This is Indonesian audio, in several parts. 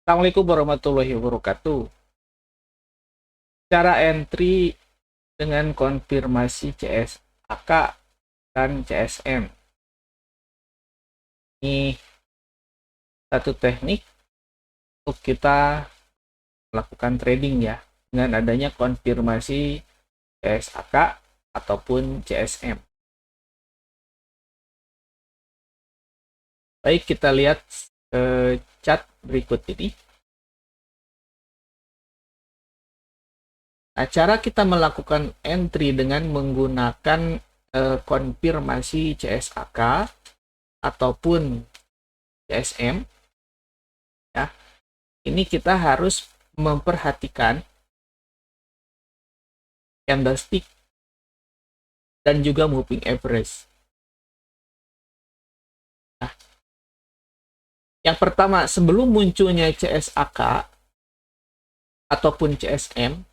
Assalamualaikum warahmatullahi wabarakatuh. Cara entry dengan konfirmasi CSAK dan CSM. Ini satu teknik untuk kita melakukan trading ya, dengan adanya konfirmasi CSAK ataupun CSM. Baik, kita lihat chart berikut ini. Nah, cara kita melakukan entry dengan menggunakan konfirmasi CSAK ataupun CSM, ya, ini kita harus memperhatikan candlestick dan juga moving average. Nah, yang pertama, sebelum munculnya CSAK ataupun CSM,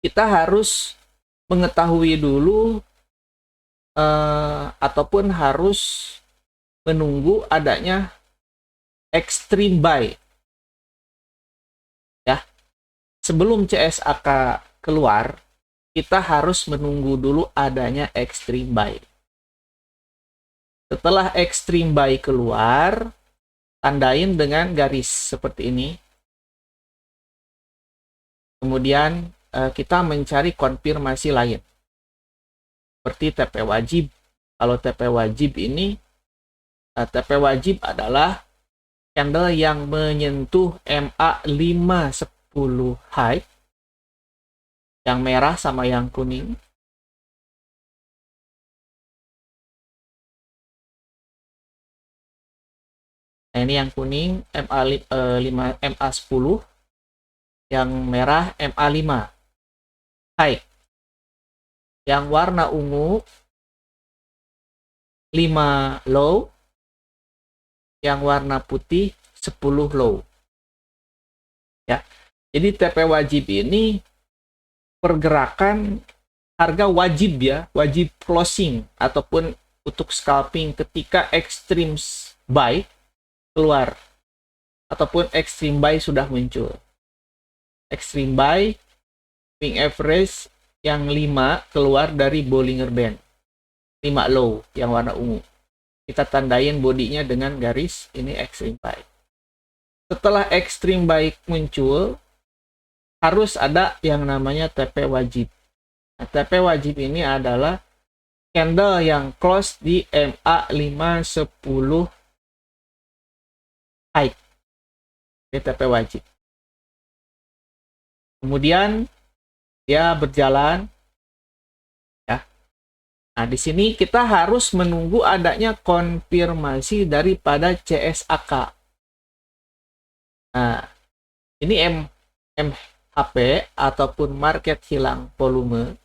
kita harus mengetahui dulu ataupun harus menunggu adanya extreme buy. Ya, sebelum CSAK keluar, kita harus menunggu dulu adanya extreme buy. Setelah extreme buy keluar, tandain dengan garis seperti ini. Kemudian kita mencari konfirmasi lain. Seperti TP wajib. Kalau TP wajib ini, TP wajib adalah candle yang menyentuh MA510 high. Yang merah sama yang kuning. Nah, ini yang kuning MA10, yang merah MA5 high. Yang warna ungu 5 low, yang warna putih 10 low. Ya. Jadi TP wajib ini pergerakan harga wajib ya, wajib closing ataupun untuk scalping ketika extreme buy keluar ataupun extreme buy sudah muncul. Extreme buy, moving average yang 5 keluar dari Bollinger Band. 5 low yang warna ungu. Kita tandain bodinya dengan garis ini extreme buy. Setelah extreme buy muncul, harus ada yang namanya TP wajib. Nah, TP wajib ini adalah candle yang close di MA510 high. Ini TP wajib. Kemudian dia berjalan, ya. Nah, di sini kita harus menunggu adanya konfirmasi daripada CSAK. Nah, ini MHP ataupun market hilang volume.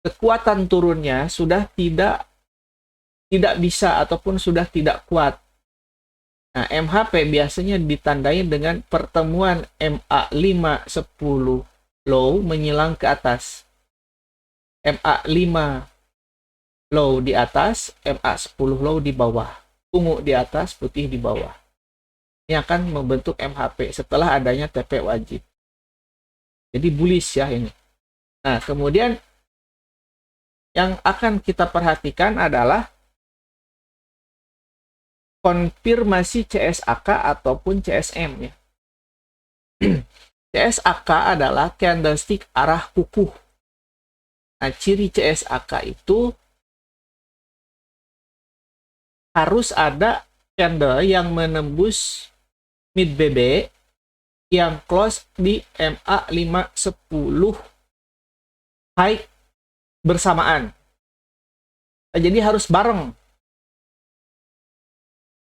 Kekuatan turunnya sudah tidak bisa ataupun sudah tidak kuat. Nah, MHP biasanya ditandai dengan pertemuan MA510 low menyilang ke atas. MA5 low di atas, MA10 low di bawah. Ungu di atas, putih di bawah. Ini akan membentuk MHP setelah adanya TP wajib. Jadi bullish ya ini. Nah, kemudian yang akan kita perhatikan adalah konfirmasi CSAK ataupun CSM ya. CSAK adalah candlestick arah kukuh. Nah, ciri CSAK itu harus ada candle yang menembus mid BB yang close di MA510 high bersamaan. Nah, jadi harus bareng.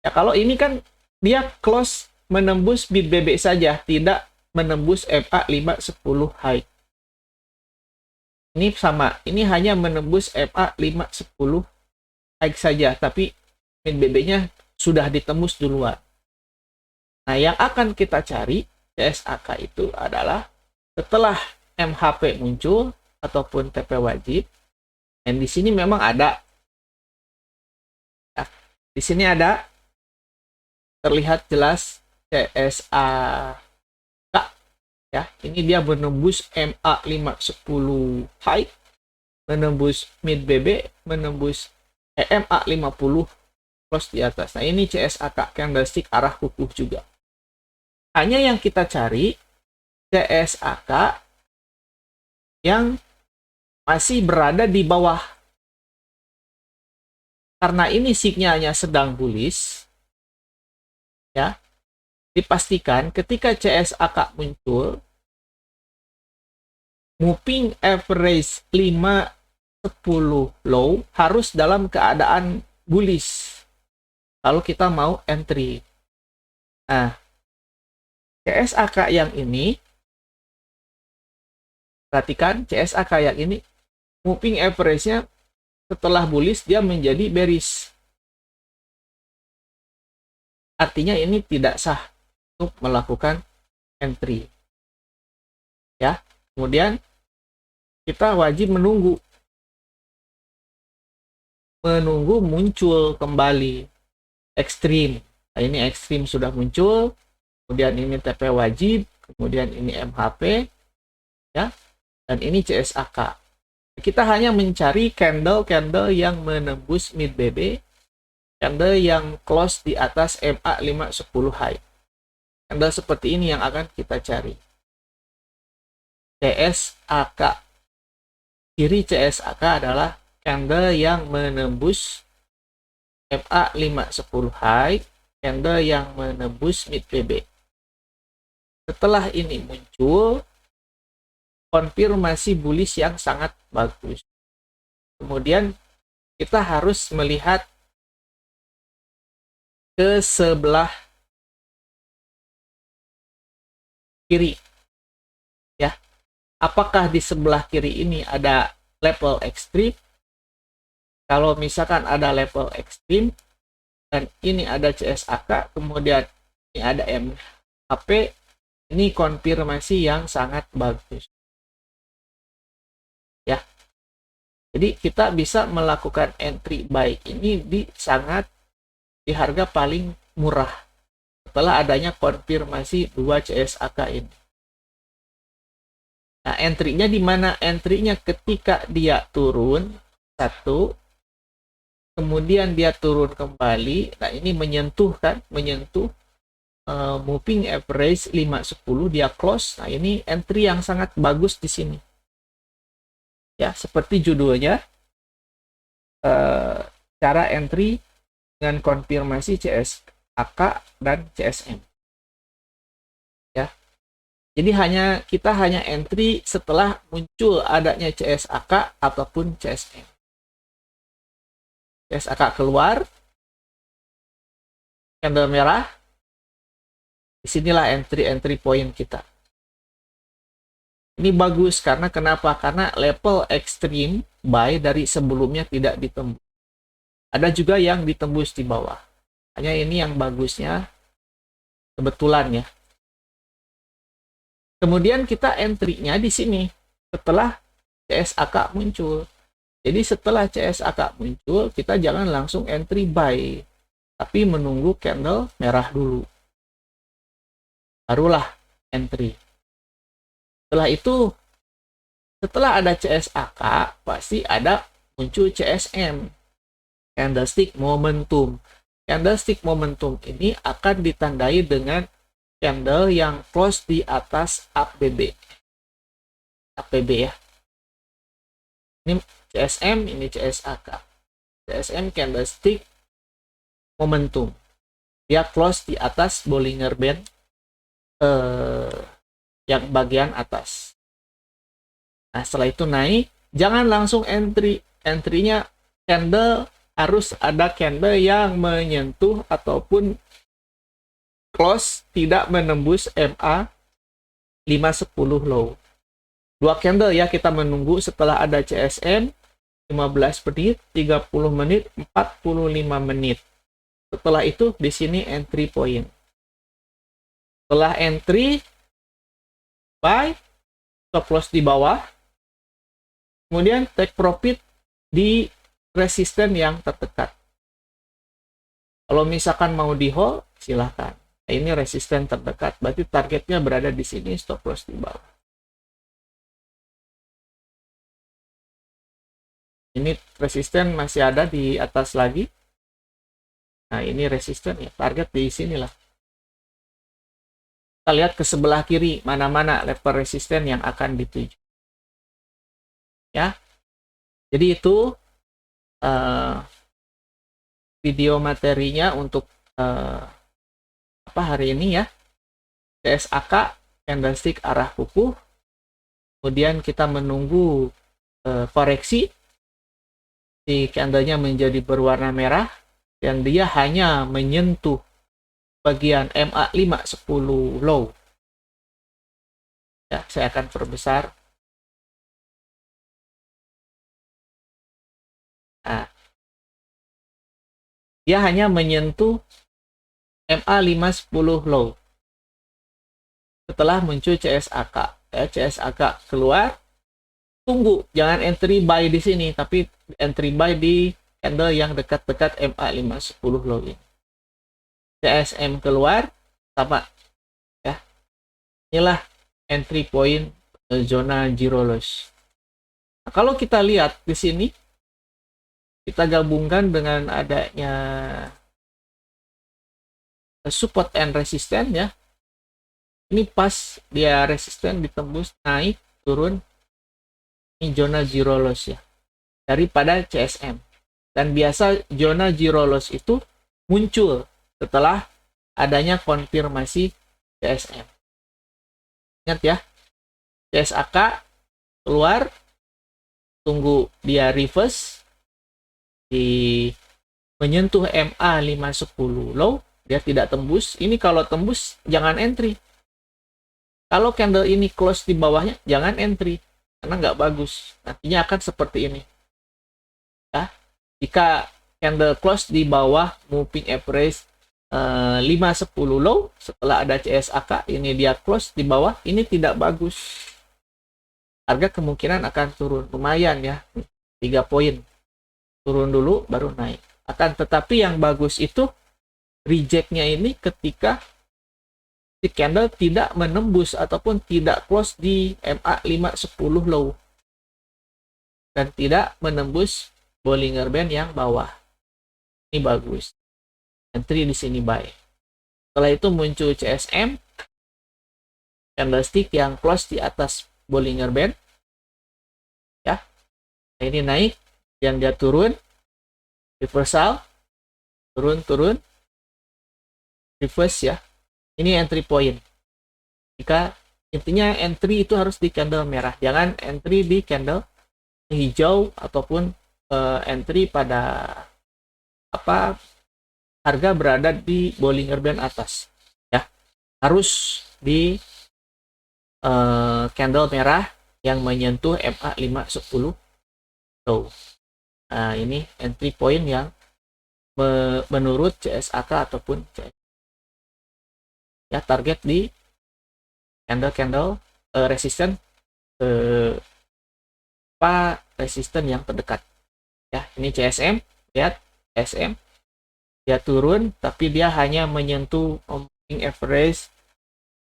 Ya, kalau ini kan dia close menembus mid BB saja, tidak menembus MA510 high. Ini sama, ini hanya menembus MA510 high saja, tapi mid BB-nya sudah ditembus duluan. Nah, yang akan kita cari CSAK itu adalah setelah MHP muncul ataupun TP wajib. Dan di sini memang ada. Ya, di sini ada terlihat jelas CSAK ya. Ini dia menembus MA510 high, menembus mid BB, menembus MA50 close di atas. Nah, ini CSAK candlestick arah kukuh juga. Hanya yang kita cari CSAK yang masih berada di bawah. Karena ini sinyalnya sedang bullish, ya, dipastikan ketika CSAK muncul, moving average 5-10 low harus dalam keadaan bullish kalau kita mau entry. Nah, CSAK yang ini, perhatikan CSAK yang ini, moving average-nya setelah bullish dia menjadi bearish. Artinya ini tidak sah untuk melakukan entry. Ya, kemudian kita wajib menunggu muncul kembali ekstrim. Nah, ini ekstrim sudah muncul, kemudian ini TP wajib, kemudian ini MHP, ya, dan ini CSAK. Kita hanya mencari candle-candle yang menembus mid BB, candle yang close di atas MA510 high. Candle seperti ini yang akan kita cari. CSAK. Ciri CSAK adalah candle yang menembus MA510 high, candle yang menembus mid BB. Setelah ini muncul konfirmasi bullish yang sangat bagus. Kemudian kita harus melihat ke sebelah kiri. Ya. Apakah di sebelah kiri ini ada level ekstrim? Kalau misalkan ada level ekstrim dan ini ada CSAK, kemudian ini ada MHP, ini konfirmasi yang sangat bagus. Ya. Jadi kita bisa melakukan entry buy ini di harga paling murah setelah adanya konfirmasi 2 CSAK ini. Nah, entry-nya di mana? Entry-nya ketika dia turun 1, kemudian dia turun kembali. Nah, ini menyentuh moving average 5-10, dia close. Nah, ini entry yang sangat bagus di sini. Ya, seperti judulnya, cara entry dengan konfirmasi CSAK dan CSM. Ya, jadi kita hanya entry setelah muncul adanya CSAK ataupun CSM. CSAK keluar, candle merah, disinilah entry point kita. Ini bagus karena kenapa? Karena level ekstrim buy dari sebelumnya tidak ditembus. Ada juga yang ditembus di bawah. Hanya ini yang bagusnya kebetulan ya. Kemudian kita entry-nya di sini setelah CSAK muncul. Jadi setelah CSAK muncul, kita jangan langsung entry buy, tapi menunggu candle merah dulu. Barulah entry. Setelah itu, setelah ada CSAK, pasti ada muncul CSM, candlestick momentum. Candlestick momentum ini akan ditandai dengan candle yang close di atas APB. APB ya. Ini CSM, ini CSAK. CSM candlestick momentum. Dia close di atas Bollinger Band yang bagian atas. Nah, setelah itu naik, jangan langsung entry. Entry-nya candle harus ada candle yang menyentuh ataupun close tidak menembus MA 510 low. 2 candle ya kita menunggu setelah ada CSM 15 menit, 30 menit, 45 menit. Setelah itu di sini entry point. Setelah entry buy, stop loss di bawah, kemudian take profit di resisten yang terdekat. Kalau misalkan mau di hold, silahkan. Ini resisten terdekat, berarti targetnya berada di sini, stop loss di bawah. Ini resisten masih ada di atas lagi. Nah, ini resisten ya, target di sinilah. Kita lihat ke sebelah kiri, mana-mana level resisten yang akan dituju. Ya, jadi itu video materinya untuk hari ini ya. CSAK, candlestick arah kuku. Kemudian kita menunggu koreksi. Si candlenya menjadi berwarna merah. Dan dia hanya menyentuh bagian MA5 10 low. Ya, saya akan perbesar. Nah, dia hanya menyentuh MA5 10 low. Setelah muncul CSAK, ya, CSAK keluar, tunggu, jangan entry buy di sini, tapi entry buy di candle yang dekat-dekat MA5 10 low ini. CSM keluar, sama ya. Inilah entry point zona zero loss. Nah, kalau kita lihat di sini, kita gabungkan dengan adanya support and resistance ya. Ini pas dia resisten ditembus naik turun, ini zona zero loss ya, daripada CSM. Dan biasa zona zero loss itu muncul setelah adanya konfirmasi CSM. Ingat ya, CSAK keluar, tunggu dia reverse di menyentuh MA510 low, dia tidak tembus. Ini kalau tembus jangan entry. Kalau candle ini close di bawahnya, jangan entry, karena nggak bagus. Nantinya akan seperti ini. Ya, jika candle close di bawah moving average 5-10 low, setelah ada CSAK, ini dia close di bawah, ini tidak bagus. Harga kemungkinan akan turun, lumayan ya, 3 poin. Turun dulu, baru naik. Akan tetapi yang bagus itu, rejectnya ini ketika si candle tidak menembus ataupun tidak close di MA510 low dan tidak menembus Bollinger Band yang bawah. Ini bagus. Entry di sini buy. Setelah itu muncul CSM, candlestick yang close di atas Bollinger Band. Ya. Nah, ini naik dan dia turun. Reversal. Turun. Reverse ya. Ini entry point. Jika intinya entry itu harus di candle merah, jangan entry di candle hijau ataupun entry pada harga berada di Bollinger Band atas. Ya, harus di candle merah yang menyentuh MA510 low. Nah, ini entry point yang menurut CSAK ataupun CSAK. Ya, target di candle resisten resisten yang terdekat ya. Ini CSM, lihat CSM dia turun tapi dia hanya menyentuh moving average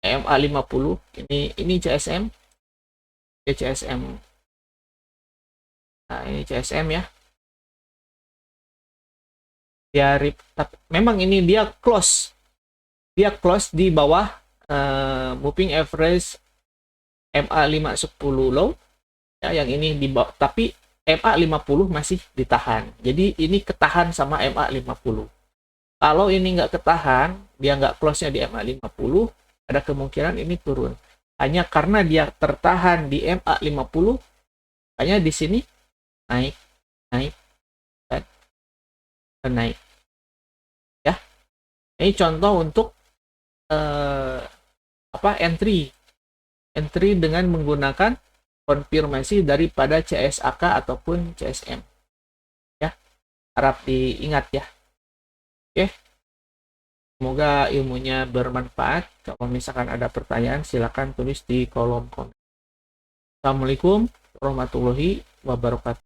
MA50. Ini CSM ya, CSM. Nah, ini CSM ya, dia memang ini dia close di bawah moving average MA510 low ya, yang ini di bawah, tapi MA50 masih ditahan. Jadi ini ketahan sama MA50. Kalau ini nggak ketahan, dia nggak close-nya di MA50, ada kemungkinan ini turun. Hanya karena dia tertahan di MA50, hanya di sini naik dan naik. Ya, ini contoh untuk entry dengan menggunakan konfirmasi daripada CSAK ataupun CSM ya, harap diingat ya. Oke, semoga ilmunya bermanfaat. Kalau misalkan ada pertanyaan silakan tulis di kolom komentar. Assalamualaikum warahmatullahi wabarakatuh.